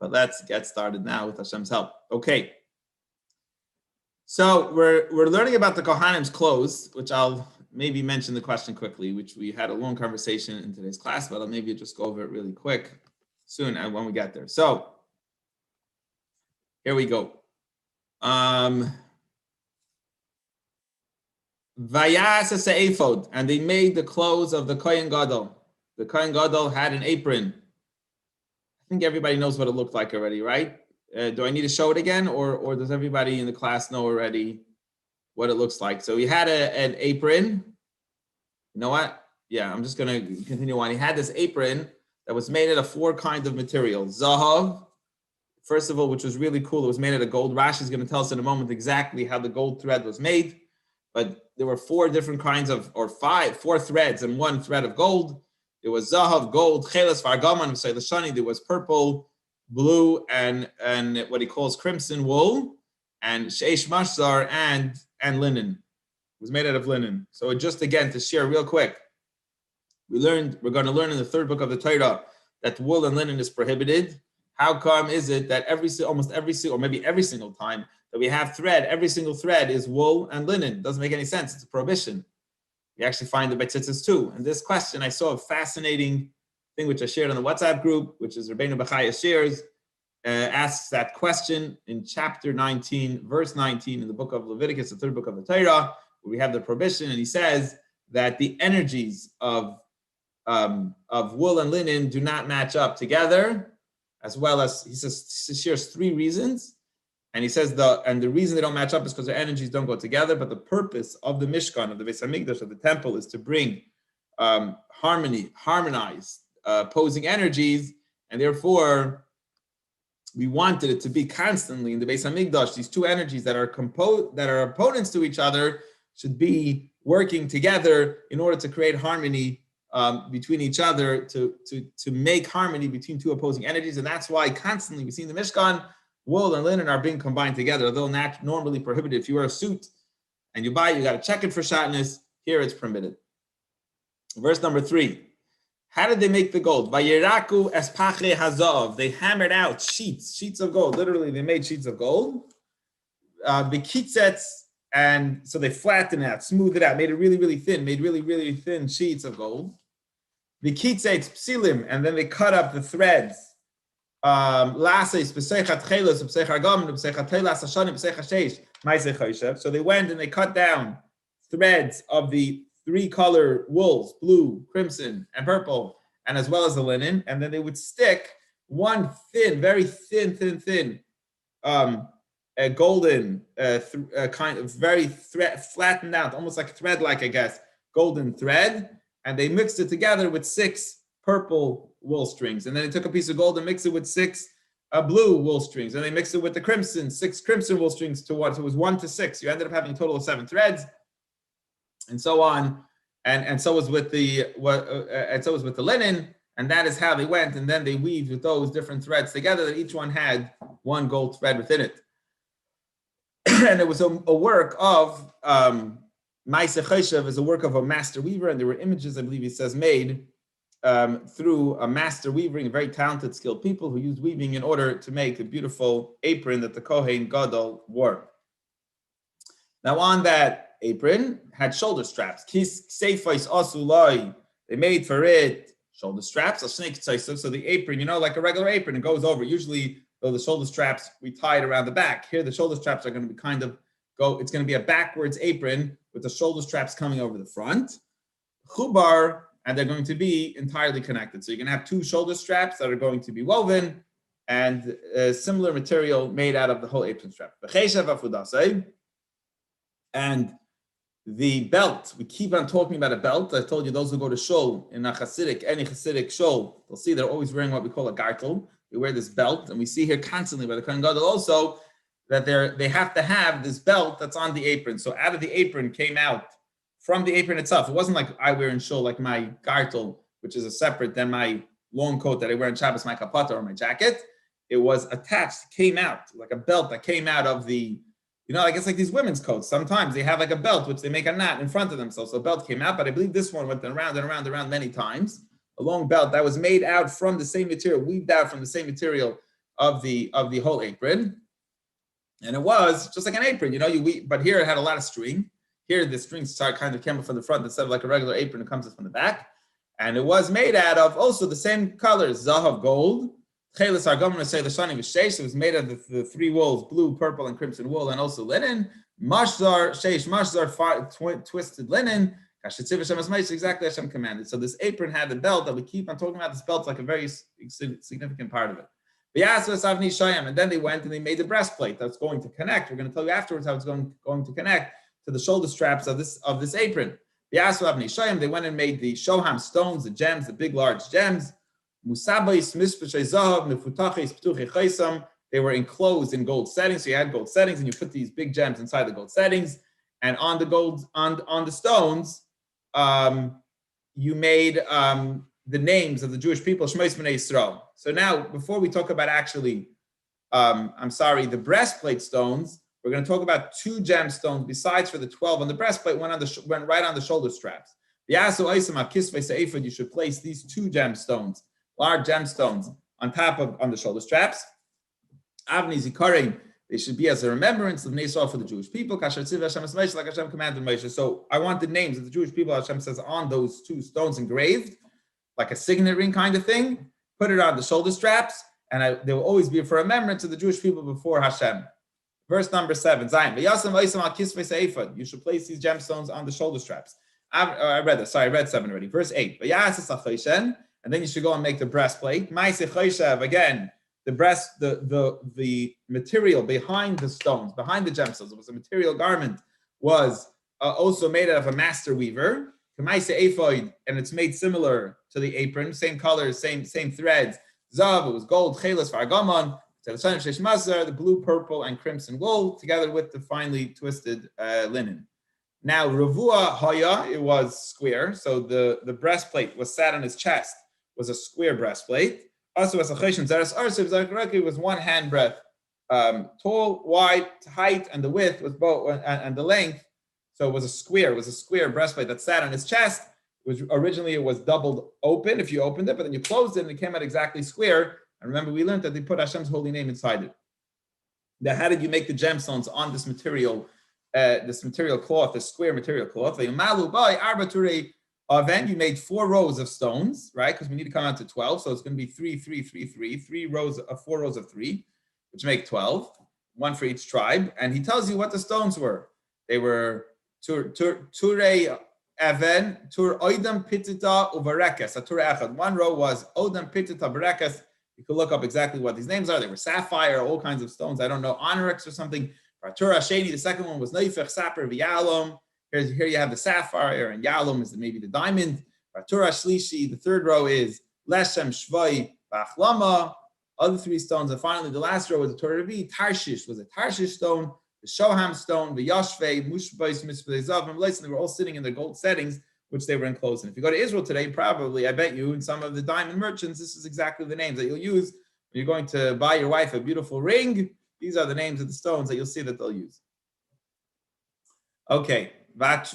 But let's get started now with Hashem's help. Okay. So we're learning about the Kohanim's clothes, which I'll maybe mention the question quickly, which we had a long conversation in today's class, but I'll maybe just go over it really quick soon and when we get there. So here we go. Vayas ephod, and they made the clothes of the Kohen Gadol. The Kohen Gadol had an apron. I think everybody knows what it looked like already, right? Do I need to show it again, or does everybody in the class know already what it looks like? So he had an apron. You know what? Yeah, I'm just going to continue on. He had this apron that was made out of 4 kinds of materials. Zahav, first of all, which was really cool. It was made out of gold. Rashi is going to tell us in a moment exactly how the gold thread was made. But there were 4 different kinds of, or 4 threads and 1 thread of gold. There was Zahav, gold, Cheles, Vargaman, Lashani. There was purple, blue, and what he calls crimson wool, and Sheish Mashzar and linen. It was made out of linen. So just again to share real quick, we're going to learn in the 3rd book of the Torah that wool and linen is prohibited. How come is it that almost every single time that we have thread, every single thread is wool and linen? It doesn't make any sense. It's a prohibition. We actually find the Betzitzis too. And this question, I saw a fascinating thing which I shared on the WhatsApp group, which is Rabbeinu Bechaya shares, asks that question in chapter 19, verse 19 in the book of Leviticus, the 3rd book of the Torah, where we have the prohibition, and he says that the energies of wool and linen do not match up together, as well as he shares 3 reasons. And he says the reason they don't match up is because their energies don't go together. But the purpose of the Mishkan, of the Beis Hamikdash, of the temple, is to bring harmonize opposing energies, and therefore we wanted it to be constantly in the Beis Hamikdash. These 2 energies that are opponents to each other should be working together in order to create harmony between each other, to make harmony between 2 opposing energies. And that's why constantly we see in the Mishkan, wool and linen are being combined together. Although not normally prohibited. If you wear a suit and you buy it, you got to check it for shatnez. Here it's permitted. Verse number 3. How did they make the gold? Vayiraku espachre hazav. They hammered out sheets of gold. Literally, they made sheets of gold. Bekitzets, and so they flattened it out, smoothed it out, made it really, really thin, made really, really thin sheets of gold. Bekitzets psilim, and then they cut up the threads. So they went and they cut down threads of the 3 color wools, blue, crimson, and purple, and as well as the linen, and then they would stick 1 thin, very thin, a golden kind of very flattened out, almost like thread-like, I guess, golden thread, and they mixed it together with 6 purple wool strings, and then they took a piece of gold and mixed it with 6 blue wool strings, and they mixed it with the crimson, 6 crimson wool strings to 1, so it was 1 to 6. You ended up having a total of 7 threads, and so on, and so was with the linen, and that is how they went, and then they weaved with those different threads together. That each one had 1 gold thread within it, and it was a work of Ma'aseh Choshev, is a work of a master weaver, and there were images, I believe he says, made through a master weaving, very talented, skilled people who used weaving in order to make a beautiful apron that the Kohen Gadol wore. Now on that apron had shoulder straps. They made for it shoulder straps, so the apron, like a regular apron, it goes over. Usually, though, the shoulder straps, we tie it around the back. Here, the shoulder straps are going to be it's going to be a backwards apron with the shoulder straps coming over the front. Chubar, and they're going to be entirely connected. So you're going to have 2 shoulder straps that are going to be woven, and a similar material made out of the whole apron strap. And the belt, we keep on talking about a belt. I told you those who go to shul in any Hasidic shul, they'll see they're always wearing what we call a gartel. They wear this belt, and we see here constantly by the Kohen Gadol also that they have to have this belt that's on the apron. So out of the apron came out from the apron itself. It wasn't like I wear in shul, like my gartel, which is a separate than my long coat that I wear in Shabbos, my kapata or my jacket. It was attached, came out like a belt that came out of the, I guess like these women's coats. Sometimes they have like a belt, which they make a knot in front of themselves. So the belt came out, but I believe this one went around and around and around many times. A long belt that was made out from the same material, weaved out from the same material of the whole apron. And it was just like an apron, but here it had a lot of string. Here the string kind of came from the front instead of like a regular apron, it comes from the back. And it was made out of also the same colors, zahav, gold. It was made of the three wools, blue, purple, and crimson wool, and also linen. Mashzar, twisted linen. Exactly as Hashem commanded. So this apron had the belt that we keep on talking about. This belt's like a very significant part of it. And then they went and they made the breastplate that's going to connect. We're going to tell you afterwards how it's going to connect to the shoulder straps of this apron. They went and made the shoham stones, the gems, the big large gems. They were enclosed in gold settings. So you had gold settings, and you put these big gems inside the gold settings. And on the gold on the stones, you made the names of the Jewish people, Shmos Bnei Yisrael. So now, before we talk about actually, the breastplate stones, we're going to talk about two gemstones besides for the 12 on the breastplate, went right on the shoulder straps. You should place these two gemstones, large gemstones, on the shoulder straps. Avni Zikarim, they should be as a remembrance of Bnei Yisrael for the Jewish people. Like Hashem commanded Moshe. So I want the names of the Jewish people, Hashem says, on those two stones engraved, like a signet ring kind of thing. Put it on the shoulder straps, and they will always be for remembrance of the Jewish people before Hashem. Verse number 7, Zayin. You should place these gemstones on the shoulder straps. I read that. Sorry, I read 7 already. Verse 8. And then you should go and make the breastplate. Again, the material behind the stones, behind the gemstones, it was a material garment, was also made out of a master weaver. And it's made similar to the apron, same colors, same threads. Zav, it was gold, chelas, vargamon, the blue, purple, and crimson wool, together with the finely twisted linen. Now, Ravua Haya, it was square, so the breastplate was sat on his chest, was a square breastplate. Also, as a cheshen zeres arsiv, it was 1 handbreadth tall, wide, height, and the width was both, and the length. So it was a square breastplate that sat on his chest. Originally it was doubled open if you opened it, but then you closed it and it came out exactly square. And remember, we learned that they put Hashem's holy name inside it. Now, how did you make the gemstones on this material cloth, this square material cloth? You made 4 rows of stones, right? Because we need to come out to 12, so it's going to be 3, 3, 3, 3, 3 rows of 4 rows of 3, which make 12, 1 for each tribe. And he tells you what the stones were. They were Turei Even, Tur Oidam Pitita Uvarekas, a Tur Echad. 1 row was Odam Pitita Barekas. You could look up exactly what these names are. They were sapphire, all kinds of stones. I don't know, onyx or something. Tur Sheni, the second one was Neifech Saper V'Yalom. Here you have the sapphire, and Yalom is maybe the diamond. Tur Shlishi, the 3rd row is Leshem Shvoi Bachlama. Other 3 stones. And finally, the last row was the Tur Revi. Tarshish was a Tarshish stone. The Shoham stone, the Yashvei, Mushbais, Mispei and they were all sitting in their gold settings, which they were enclosed in. If you go to Israel today, probably, I bet you, in some of the diamond merchants, this is exactly the names that you'll use when you're going to buy your wife a beautiful ring. These are the names of the stones that you'll see that they'll use. Okay. And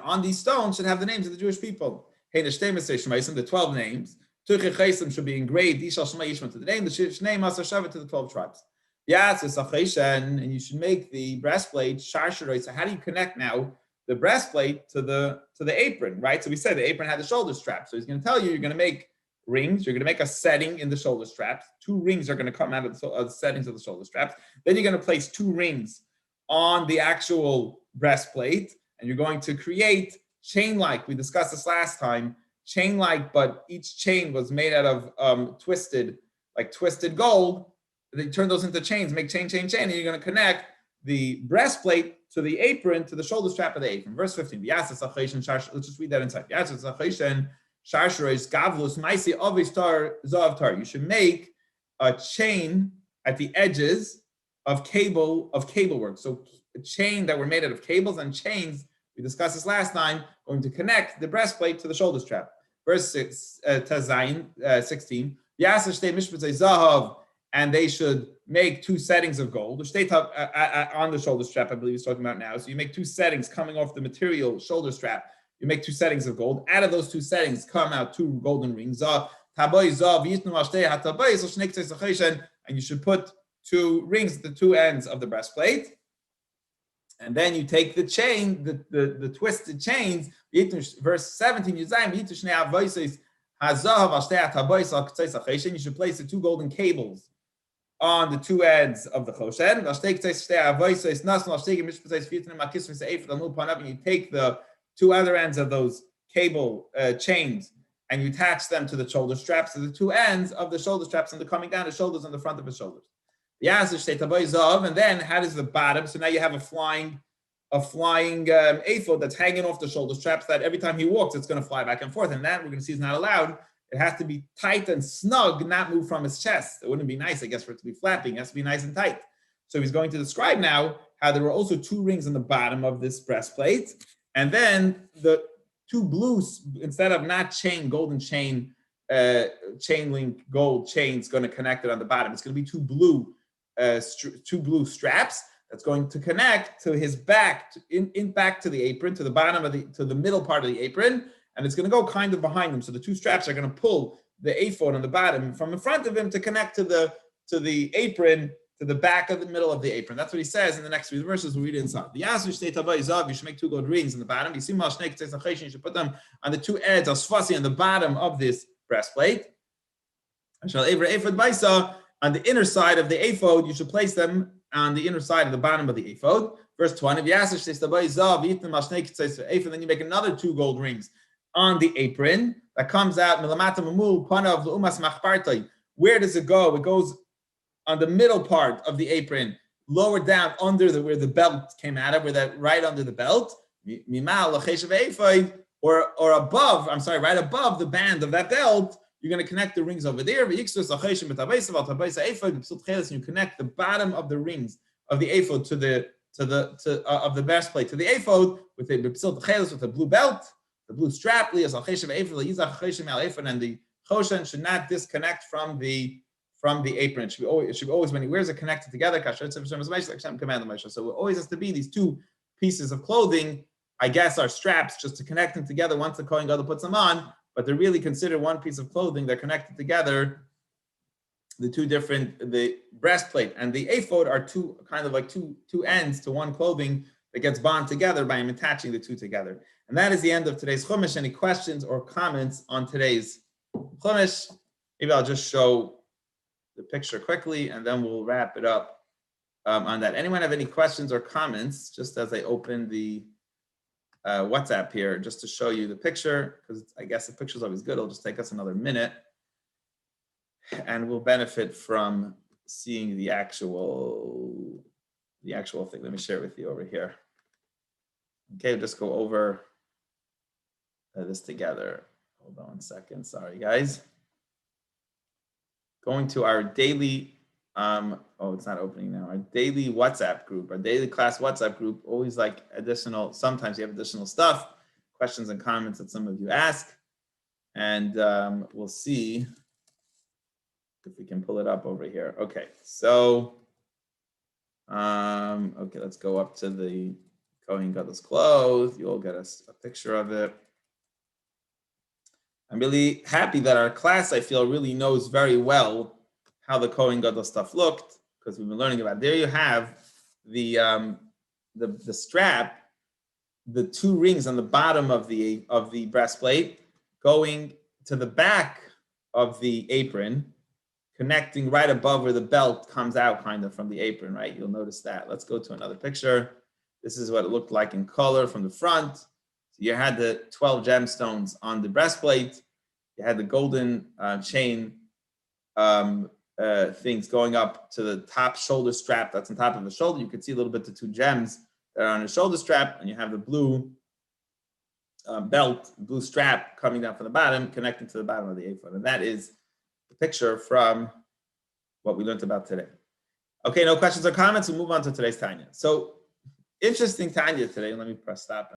on these stones should have the names of the Jewish people. The 12 names. Should be engraved. To the name. The name to the 12 tribes. And you should make the breastplate sharsharoi. So how do you connect now the breastplate to the apron, right? So we said the apron had the shoulder strap. So he's going to tell you you're going to make rings. You're going to make a setting in the shoulder straps. 2 rings are going to come out of the settings of the shoulder straps. Then you're going to place 2 rings on the actual breastplate, and you're going to create chain-like. We discussed this last time. Chain-like, but each chain was made out of twisted gold. They turn those into chains, make chain, and you're going to connect the breastplate to the apron, to the shoulder strap of the apron. Verse 15. Let's just read that inside. You should make a chain at the edges of cable work. So a chain that were made out of cables and chains, we discussed this last time, going to connect the breastplate to the shoulder strap. Verse 16. And they should make 2 settings of gold, which they talk on the shoulder strap, I believe he's talking about now. So you make 2 settings coming off the material shoulder strap. You make 2 settings of gold. Out of those 2 settings come out 2 golden rings. and you should put 2 rings at the 2 ends of the breastplate. And then you take the chain, the twisted chains, verse 17, you should place the 2 golden cables on the 2 ends of the choshen. And you take the 2 other ends of those cable chains and you attach them to the shoulder straps, to the 2 ends of the shoulder straps, and they're coming down the shoulders and the front of the shoulders. And then how does the bottom? So now you have a flying ephod that's hanging off the shoulder straps that every time he walks, it's going to fly back and forth. And that we're going to see is not allowed. It has to be tight and snug, not move from his chest. It wouldn't be nice, I guess, for it to be flapping. It has to be nice and tight. So he's going to describe now how there were also 2 rings on the bottom of this breastplate. And then the 2 blues, instead of not golden chain link gold chains going to connect it on the bottom. It's going to be 2 blue straps that's going to connect to his back, back to the apron, to the bottom to the middle part of the apron, and it's going to go kind of behind him. So the 2 straps are going to pull the ephod on the bottom from in front of him to connect to the apron, to the back of the middle of the apron. That's what he says in the next 3 verses. We'll read it inside. The Yasur Shtei Tabay Zav, you should make 2 gold rings in the bottom. You see you should put them on the 2 edges of Sfasi on the bottom of this breastplate. On the inner side of the ephod, you should place them on the inner side of the bottom of the ephod. Verse 20, then you make another 2 gold rings on the apron that comes out. Where does it go? It goes on the middle part of the apron, lower down under where the belt came out of, right under the belt, or above, right above the band of that belt. You're going to connect the rings over there. And you connect the bottom of the rings of the ephod of the breastplate to the ephod with a blue belt, the blue strap. And the choshen should not disconnect from the apron. It should always, when he wears it, connected together. So it always has to be these 2 pieces of clothing, I guess, are straps just to connect them together once the Kohen Gadol puts them on. But they're really considered one piece of clothing. They're connected together. The breastplate and the ephod are 2 kind of like two ends to one clothing that gets bound together by him attaching the 2 together. And that is the end of today's chumash. Any questions or comments on today's chumash? Maybe I'll just show the picture quickly and then we'll wrap it up on that. Anyone have any questions or comments just as I open the WhatsApp here, just to show you the picture, because I guess the picture is always good. It'll just take us another minute and we'll benefit from seeing the actual thing. Let me share it with you over here. Okay, we'll just go over this together. Hold on 1 second. Sorry, guys. Going to our daily, it's not opening now. Our daily WhatsApp group, our daily class WhatsApp group, always like sometimes you have additional stuff, questions and comments that some of you ask. And we'll see if we can pull it up over here. Okay, so, let's go up to the Kohen Gadol's clothes. You'll get us a picture of it. I'm really happy that our class, I feel, really knows very well how the Kohen Gadol stuff looked, because we've been learning about it. There you have the strap, the 2 rings on the bottom of the breastplate going to the back of the apron, connecting right above where the belt comes out kind of from the apron, right? You'll notice that. Let's go to another picture. This is what it looked like in color from the front. So you had the 12 gemstones on the breastplate. You had the golden chain things going up to the top shoulder strap that's on top of the shoulder. You can see a little bit the 2 gems that are on the shoulder strap, and you have the blue belt, blue strap coming down from the bottom, connecting to the bottom of the ephod. And that is the picture from what we learned about today. Okay, no questions or comments. We'll move on to today's Tanya. So interesting Tanya today. Let me press stop.